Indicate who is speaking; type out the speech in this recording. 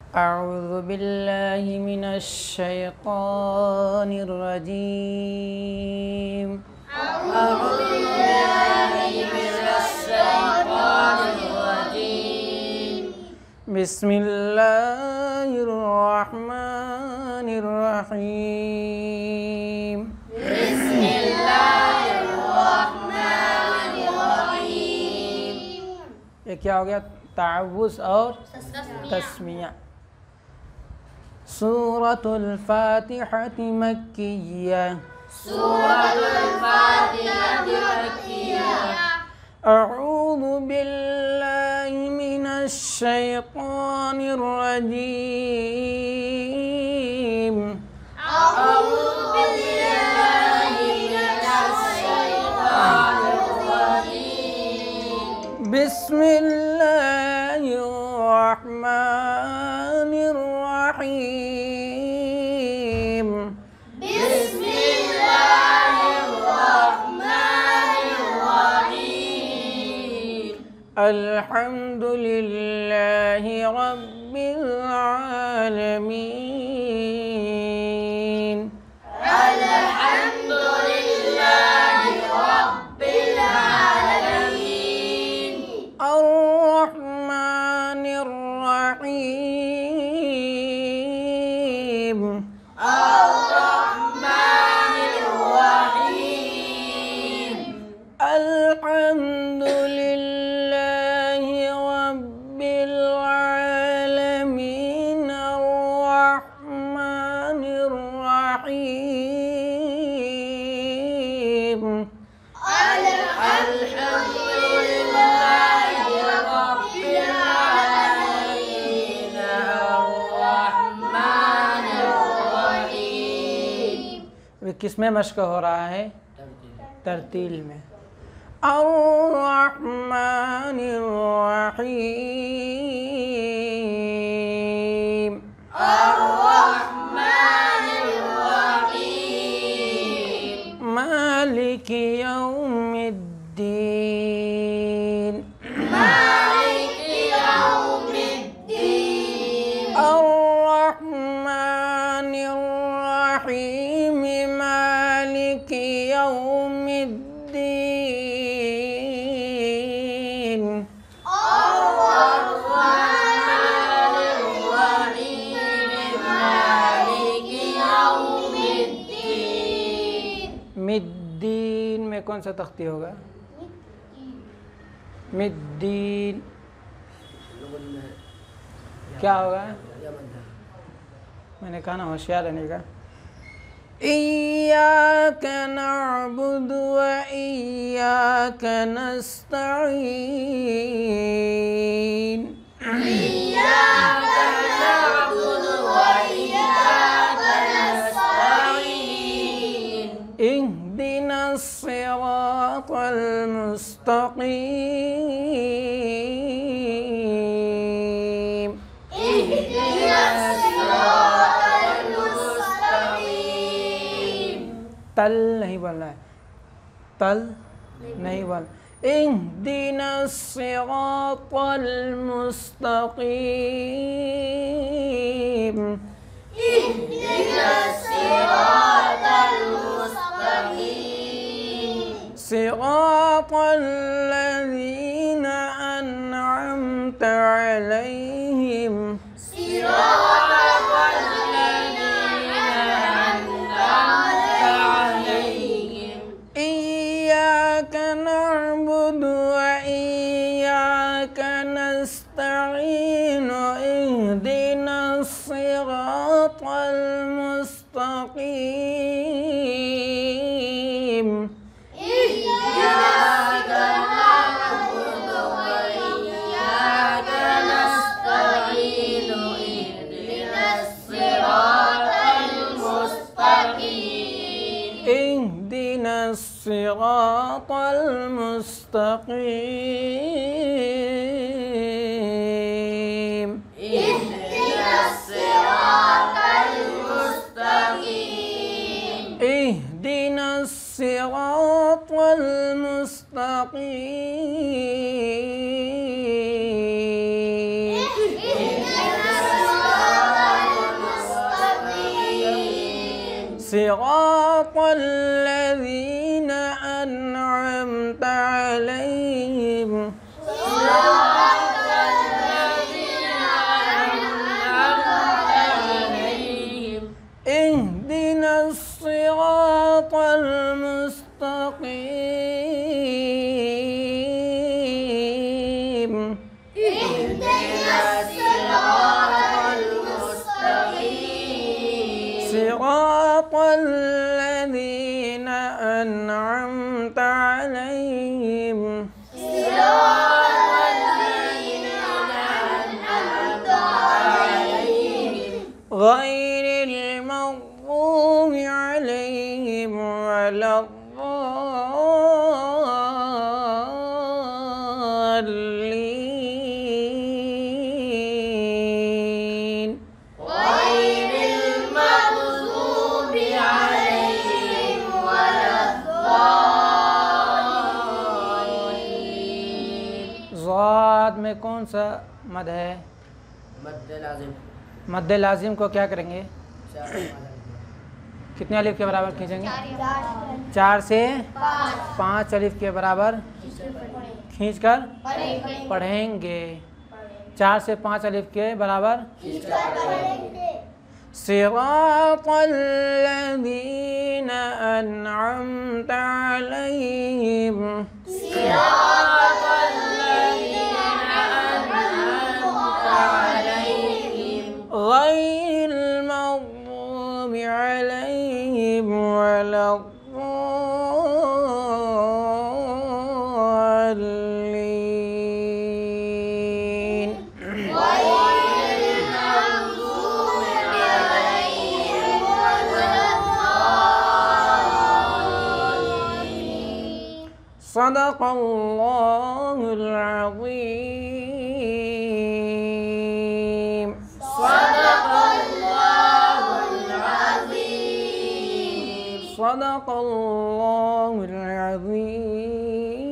Speaker 1: أعوذ بالله من الشيطان الرجيم.
Speaker 2: أعوذ بالله من الشيطان الرجيم.
Speaker 1: بسم الله الرحمن الرحيم.
Speaker 2: بسم الله الرحمن الرحيم.
Speaker 1: ये क्या हो गया? तावुज़ और तस्मिया। सूरतुल फातिहति मक्किय्या।
Speaker 2: सूरतुल फातिहति मक्किय्या।
Speaker 1: अऊज़ु बिल्लाहि मिनश शैतानिर रजीम।
Speaker 2: अऊज़ु बिल्लाहि मिनश शैतानिर रजीम।
Speaker 1: बिस्मिल्लाहिर रहमानिर रहीम।
Speaker 2: बिस्मिल्लाहिर रहमानिर रहीम।
Speaker 1: अल्हम्दुलिल्लाहि रब्बिल आलमीन।
Speaker 2: अल्हम्दुलिल्लाहि रब्बिल आलमीन।
Speaker 1: अर्रहमानिर रहीम।
Speaker 2: अर्रहमानिर रहीम।
Speaker 1: अल्हम्दुलिल्लाहि रब्बिल आलमीन। अर्रहमानिर रहीम।
Speaker 2: अल्हम्दुलिल्लाहि रब्बिल आलमीन। अर्रहमानिर रहीम।
Speaker 1: वे किस में मश्क हो रहा है? तरतील में। अर्रहमानिर रहीम।
Speaker 2: अर्रहमानिर रहीम।
Speaker 1: मालिकि यौमिद्दीन।
Speaker 2: मालिकि यौमिद्दीन।
Speaker 1: अर्रहमानिर रहीम। मालिकि यौमिद्दीन।
Speaker 2: अर्रहमानिर रहीम। मालिकि यौमिद्दीन।
Speaker 1: मिद्दीन में कौन सा तख्ती होगा? मिद्दीन क्या होगा? मैंने कहा ना होशियार रहने का। इय्याक नअबुदु व इय्याक नस्तईन।
Speaker 2: इय्याक नअबुदु व इय्याक नस्तईन।
Speaker 1: इहदिनस सिरातल मुस्तकीम।
Speaker 2: इहदिनस सिरातल मुस्तकीम।
Speaker 1: तल नहीं बोलना है, तल नहीं बोल। इहदिनस सिरातल मुस्तकीम।
Speaker 2: इहदिनस सिरातल मुस्तकीम।
Speaker 1: सिरातल लज़ीना अनअमत अलैहिम।
Speaker 2: सिरातल लज़ीना अनअमत अलैहिम।
Speaker 1: इय्याक नअबुदु व इय्याक नस्तईन। इहदिनस सिरातल मुस्तकीम।
Speaker 2: इय्याक नअबुदु व इय्याक नस्तईन। इहदिनस सिरातल मुस्तकीम।
Speaker 1: इहदिनस सिरातल मुस्तकीम।
Speaker 2: इहदिनस सिरातल मुस्तकीम।
Speaker 1: इहदिनस सिरातल मुस्तकीम।
Speaker 2: इहदिनस
Speaker 1: صراط الذين أنعمت عليهم
Speaker 2: صراط الذين أنعمت عليهم
Speaker 1: اهدنا الصراط المستقيم
Speaker 2: اهدنا الصراط المستقيم
Speaker 1: صراط الذين أنعمت عليهم
Speaker 2: صراط الذين أنعمت عليهم
Speaker 1: غير المغضوب عليهم ولا الضالين
Speaker 2: غير المغضوب عليهم ولا الضالين
Speaker 1: ज़ाद में कौन सा मद है?
Speaker 3: मद्दे लाजिम
Speaker 1: मद्दे लाजिम को क्या करेंगे? कितने अलिफ के बराबर खींचेंगे? 4 से 5 अलिफ के बराबर खींचकर पढ़ेंगे। 4 से 5 अलिफ के बराबर सिरातल्लज़ीना अनअमत अलैहिम غير المغضوب عليهم ولا الضالين صدق الله العظيم
Speaker 2: صدق الله العظيم
Speaker 1: صدق الله العظيم